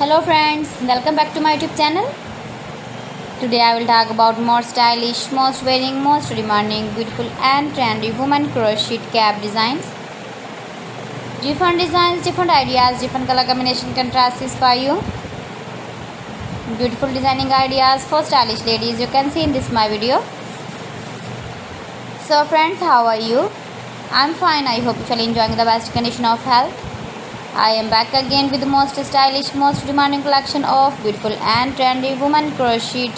Hello friends, welcome back to my YouTube channel. Today I will talk about more stylish, most wearing, most demanding, beautiful and trendy women crochet cap designs. Different designs, different ideas, different color combination contrasts for you. Beautiful designing ideas for stylish ladies you can see in this my video. So friends, how are you? I'm fine. I hope you are enjoying the best condition of health. I am back again with the most stylish, most demanding collection of beautiful and trendy women crochet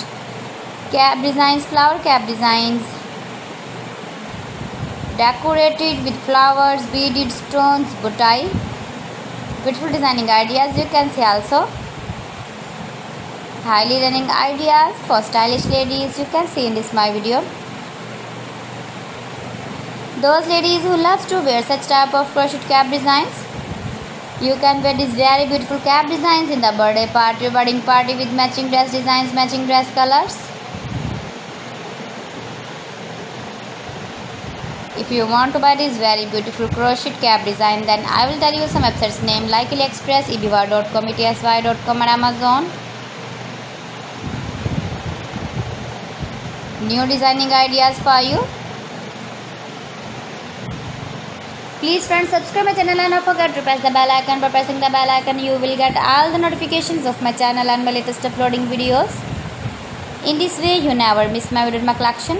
cap designs, flower cap designs, decorated with flowers, beaded stones, boutai. Beautiful designing ideas you can see also. Highly running ideas for stylish ladies you can see in this my video. Those ladies who loves to wear such type of crochet cap designs, you can wear these very beautiful cap designs in the birthday party, wedding party with matching dress designs, matching dress colors. If you want to buy this very beautiful crochet cap design, then I will tell you some websites name like AliExpress, eBay.com, etsy.com and Amazon. New designing ideas for you. Please friends, subscribe my channel and don't forget to press the bell icon. By pressing the bell icon, you will get all the notifications of my channel and my latest uploading videos. In this way, you never miss my video in my collection.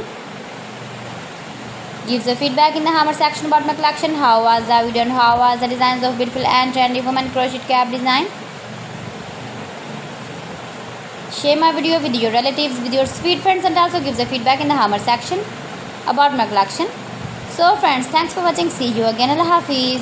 Give the feedback in the hammer section about my collection. How was the video and how was the designs of beautiful and trendy women crochet cap design? Share my video with your relatives, with your sweet friends, and also give the feedback in the hammer section about my collection. So friends, thanks for watching. See you again. Allah Hafiz.